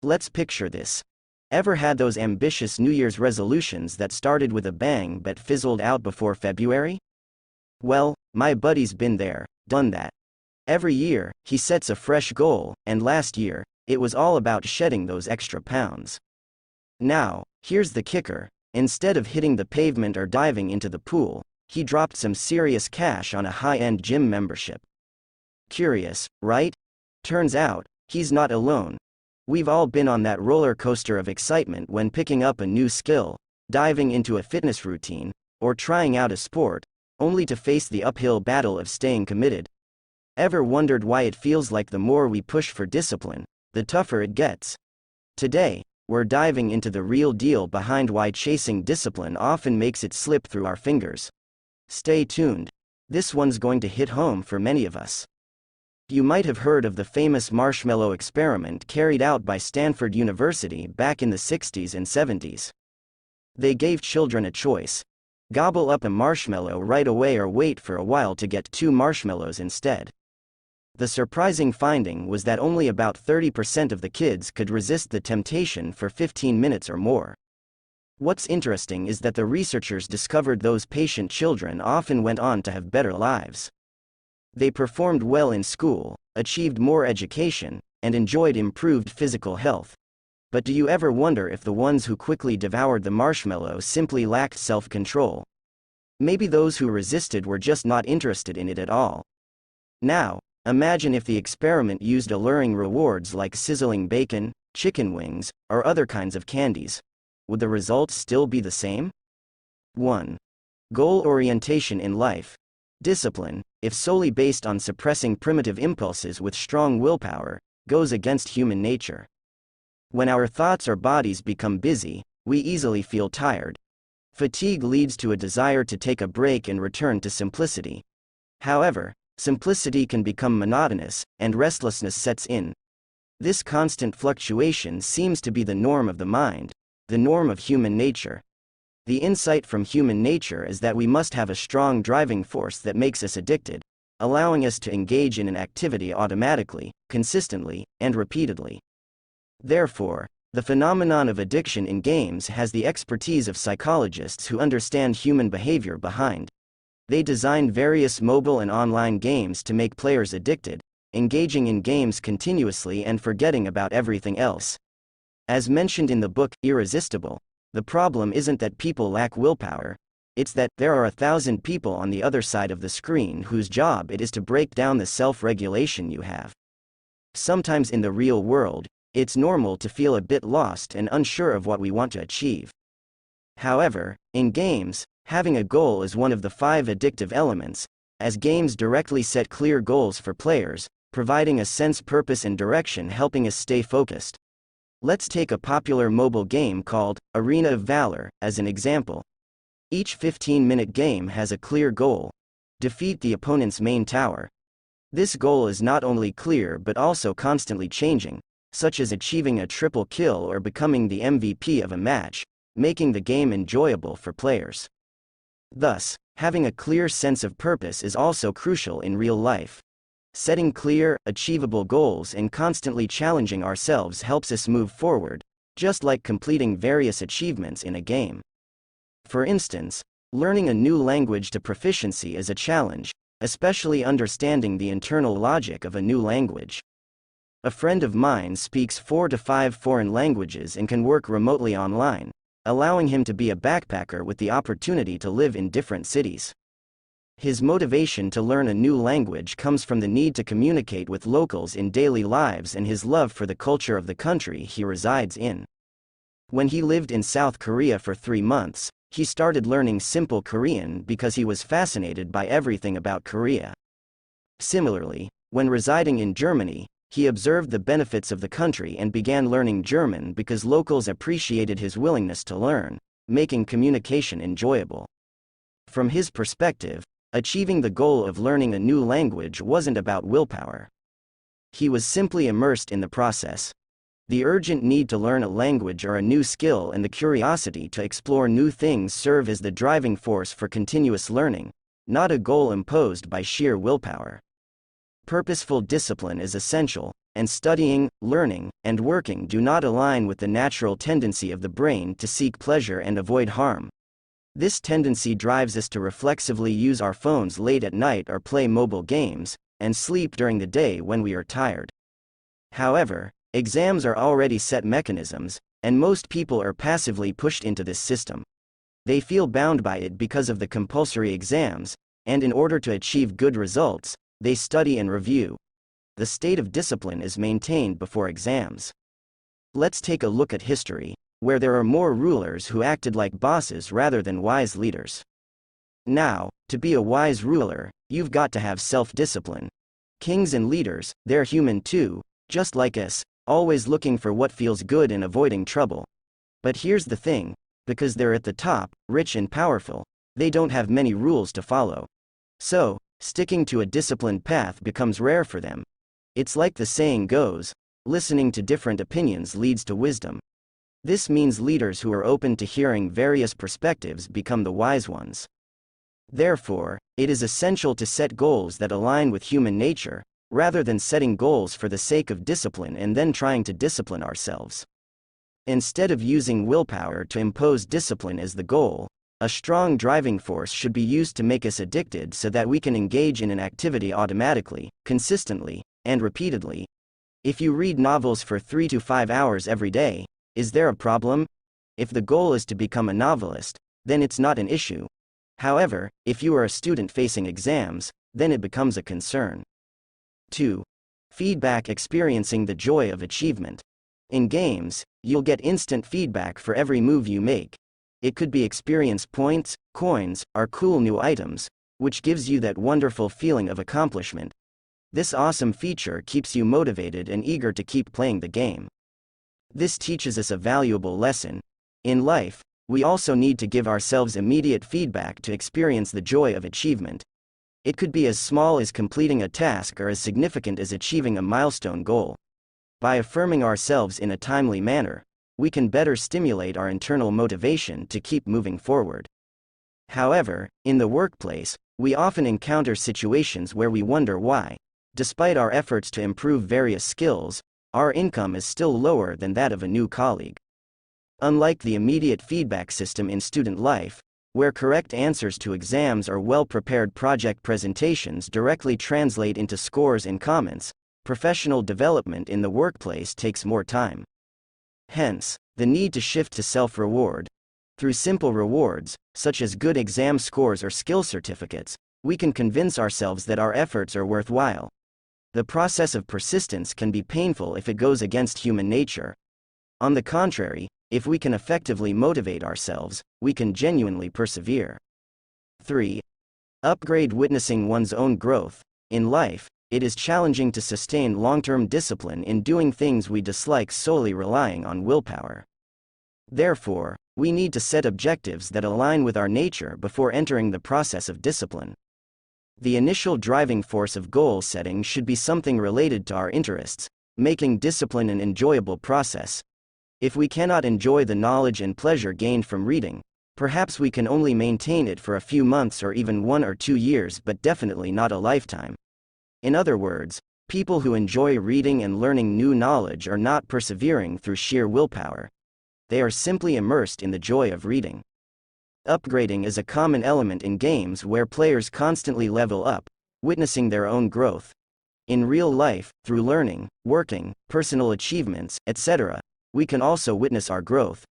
Let's picture this. Ever had those ambitious New Year's resolutions that started with a bang but fizzled out before February? Well, my buddy's been there, done that. Every year, he sets a fresh goal, and last year, it was all about shedding those extra pounds. Now, here's the kicker. Instead of hitting the pavement or diving into the pool, he dropped some serious cash on a high-end gym membership. Curious, right? Turns out, he's not alone. We've all been on that roller coaster of excitement when picking up a new skill, diving into a fitness routine, or trying out a sport, only to face the uphill battle of staying committed. Ever wondered why it feels like the more we push for discipline, the tougher it gets? Today, we're diving into the real deal behind why chasing discipline often makes it slip through our fingers. Stay tuned. This one's going to hit home for many of us. You might have heard of the famous marshmallow experiment carried out by Stanford University back in the 60s and 70s. They gave children a choice: gobble up a marshmallow right away or wait for a while to get 2 marshmallows instead. The surprising finding was that only about 30% of the kids could resist the temptation for 15 minutes or more. What's interesting is that the researchers discovered those patient children often went on to have better lives. They performed well in school, achieved more education, and enjoyed improved physical health. But do you ever wonder if the ones who quickly devoured the marshmallow simply lacked self-control? Maybe those who resisted were just not interested in it at all. Now, imagine if the experiment used alluring rewards like sizzling bacon, chicken wings, or other kinds of candies. Would the results still be the same? 1. Goal orientation in life. Discipline, if solely based on suppressing primitive impulses with strong willpower, goes against human nature. When our thoughts or bodies become busy, we easily feel tired. Fatigue leads to a desire to take a break and return to simplicity. However, simplicity can become monotonous, and restlessness sets in. This constant fluctuation seems to be the norm of the mind, the norm of human nature. The insight from human nature is that we must have a strong driving force that makes us addicted, allowing us to engage in an activity automatically, consistently, and repeatedly. Therefore, the phenomenon of addiction in games has the expertise of psychologists who understand human behavior behind. They designed various mobile and online games to make players addicted, engaging in games continuously and forgetting about everything else. As mentioned in the book, Irresistible, the problem isn't that people lack willpower, it's that there are 1,000 people on the other side of the screen whose job it is to break down the self-regulation you have. Sometimes in the real world, it's normal to feel a bit lost and unsure of what we want to achieve. However, in games, having a goal is one of the 5 addictive elements, as games directly set clear goals for players, providing a sense, purpose, and direction, helping us stay focused. Let's take a popular mobile game called Arena of Valor as an example. Each 15-minute game has a clear goal: defeat the opponent's main tower. This goal is not only clear but also constantly changing, such as achieving a triple kill or becoming the MVP of a match, making the game enjoyable for players. Thus, having a clear sense of purpose is also crucial in real life. Setting clear, achievable goals and constantly challenging ourselves helps us move forward, just like completing various achievements in a game. For instance, learning a new language to proficiency is a challenge, especially understanding the internal logic of a new language. A friend of mine speaks 4 to 5 foreign languages and can work remotely online, allowing him to be a backpacker with the opportunity to live in different cities. His motivation to learn a new language comes from the need to communicate with locals in daily lives and his love for the culture of the country he resides in. When he lived in South Korea for 3 months, he started learning simple Korean because he was fascinated by everything about Korea. Similarly, when residing in Germany, he observed the benefits of the country and began learning German because locals appreciated his willingness to learn, making communication enjoyable. From his perspective, achieving the goal of learning a new language wasn't about willpower. He was simply immersed in the process. The urgent need to learn a language or a new skill and the curiosity to explore new things serve as the driving force for continuous learning, not a goal imposed by sheer willpower. Purposeful discipline is essential, and studying, learning, and working do not align with the natural tendency of the brain to seek pleasure and avoid harm. This tendency drives us to reflexively use our phones late at night or play mobile games, and sleep during the day when we are tired. However, exams are already set mechanisms, and most people are passively pushed into this system. They feel bound by it because of the compulsory exams, and in order to achieve good results, they study and review. The state of discipline is maintained before exams. Let's take a look at history, where there are more rulers who acted like bosses rather than wise leaders. Now, to be a wise ruler, you've got to have self-discipline. Kings and leaders, they're human too, just like us, always looking for what feels good and avoiding trouble. But here's the thing, because they're at the top, rich and powerful, they don't have many rules to follow. So, sticking to a disciplined path becomes rare for them. It's like the saying goes, listening to different opinions leads to wisdom. This means leaders who are open to hearing various perspectives become the wise ones. Therefore, it is essential to set goals that align with human nature, rather than setting goals for the sake of discipline and then trying to discipline ourselves. Instead of using willpower to impose discipline as the goal, a strong driving force should be used to make us addicted so that we can engage in an activity automatically, consistently, and repeatedly. If you read novels for 3 to 5 hours every day, is there a problem? If the goal is to become a novelist, then it's not an issue. However, if you are a student facing exams, then it becomes a concern. 2. Feedback. Experiencing the joy of achievement. In games, you'll get instant feedback for every move you make. It could be experience points, coins, or cool new items, which gives you that wonderful feeling of accomplishment. This awesome feature keeps you motivated and eager to keep playing the game. This teaches us a valuable lesson. In life, we also need to give ourselves immediate feedback to experience the joy of achievement. It could be as small as completing a task or as significant as achieving a milestone goal. By affirming ourselves in a timely manner, we can better stimulate our internal motivation to keep moving forward. However, in the workplace, we often encounter situations where we wonder why, despite our efforts to improve various skills, our income is still lower than that of a new colleague. Unlike the immediate feedback system in student life, where correct answers to exams or well-prepared project presentations directly translate into scores and comments, professional development in the workplace takes more time. Hence, the need to shift to self-reward. Through simple rewards, such as good exam scores or skill certificates, we can convince ourselves that our efforts are worthwhile. The process of persistence can be painful if it goes against human nature. On the contrary, if we can effectively motivate ourselves, we can genuinely persevere. 3. Upgrade. Witnessing one's own growth. In life, it is challenging to sustain long-term discipline in doing things we dislike solely relying on willpower. Therefore, we need to set objectives that align with our nature before entering the process of discipline. The initial driving force of goal setting should be something related to our interests, making discipline an enjoyable process. If we cannot enjoy the knowledge and pleasure gained from reading, perhaps we can only maintain it for a few months or even 1 or 2 years, but definitely not a lifetime. In other words, people who enjoy reading and learning new knowledge are not persevering through sheer willpower. They are simply immersed in the joy of reading. Upgrading is a common element in games where players constantly level up, witnessing their own growth. In real life, through learning, working, personal achievements, etc., we can also witness our growth.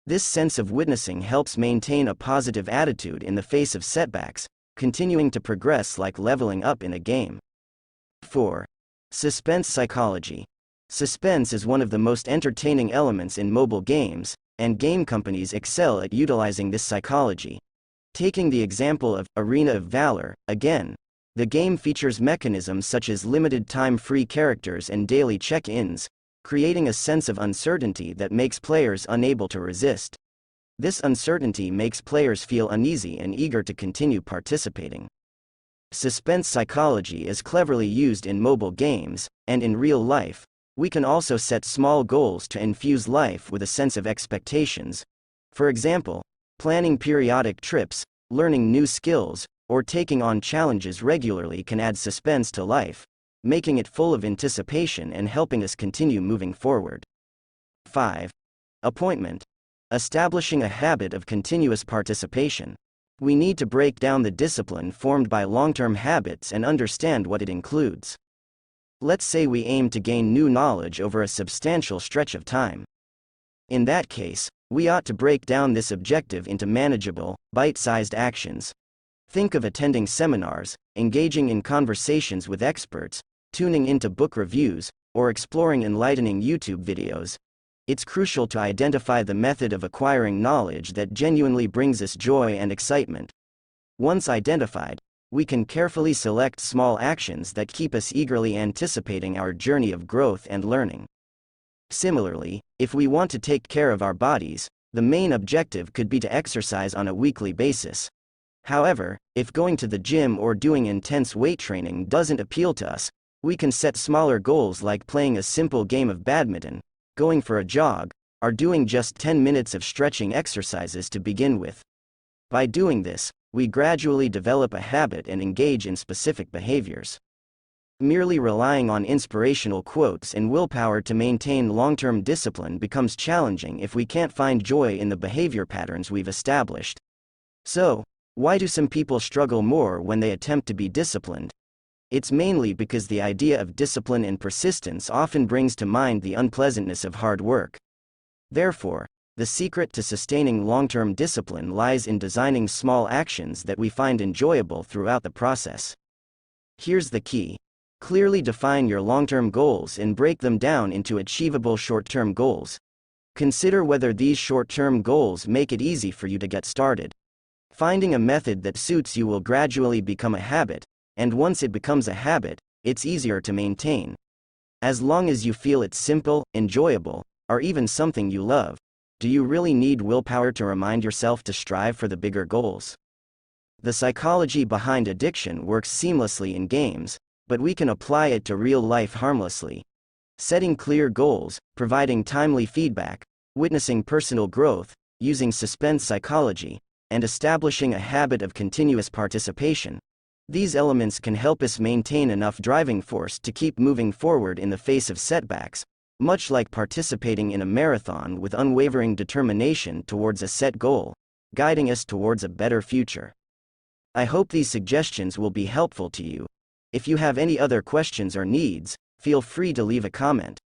This sense of witnessing helps maintain a positive attitude in the face of setbacks, continuing to progress like leveling up in a game. 4. Suspense psychology. Suspense is one of the most entertaining elements in mobile games, and game companies excel at utilizing this psychology. Taking the example of Arena of Valor, again, the game features mechanisms such as limited time free characters and daily check-ins, creating a sense of uncertainty that makes players unable to resist. This uncertainty makes players feel uneasy and eager to continue participating. Suspense psychology is cleverly used in mobile games, and in real life, we can also set small goals to infuse life with a sense of expectations. For example, planning periodic trips, learning new skills, or taking on challenges regularly can add suspense to life. making it full of anticipation and helping us continue moving forward. 5. Appointment. Establishing a habit of continuous participation. We need to break down the discipline formed by long-term habits and understand what it includes. Let's say we aim to gain new knowledge over a substantial stretch of time. In that case, we ought to break down this objective into manageable, bite-sized actions. Think of attending seminars, engaging in conversations with experts, tuning into book reviews, or exploring enlightening YouTube videos. It's crucial to identify the method of acquiring knowledge that genuinely brings us joy and excitement. Once identified, we can carefully select small actions that keep us eagerly anticipating our journey of growth and learning. Similarly, if we want to take care of our bodies, the main objective could be to exercise on a weekly basis. However, if going to the gym or doing intense weight training doesn't appeal to us, we can set smaller goals like playing a simple game of badminton, going for a jog, or doing just 10 minutes of stretching exercises to begin with. By doing this, we gradually develop a habit and engage in specific behaviors. Merely relying on inspirational quotes and willpower to maintain long-term discipline becomes challenging if we can't find joy in the behavior patterns we've established. So, why do some people struggle more when they attempt to be disciplined? It's mainly because the idea of discipline and persistence often brings to mind the unpleasantness of hard work. Therefore, the secret to sustaining long-term discipline lies in designing small actions that we find enjoyable throughout the process. Here's the key. Clearly define your long-term goals and break them down into achievable short-term goals. Consider whether these short-term goals make it easy for you to get started. Finding a method that suits you will gradually become a habit, and once it becomes a habit, it's easier to maintain. As long as you feel it's simple, enjoyable, or even something you love, do you really need willpower to remind yourself to strive for the bigger goals? The psychology behind addiction works seamlessly in games, but we can apply it to real life harmlessly. Setting clear goals, providing timely feedback, witnessing personal growth, using suspense psychology, and establishing a habit of continuous participation. These elements can help us maintain enough driving force to keep moving forward in the face of setbacks, much like participating in a marathon with unwavering determination towards a set goal, guiding us towards a better future. I hope these suggestions will be helpful to you. If you have any other questions or needs, feel free to leave a comment.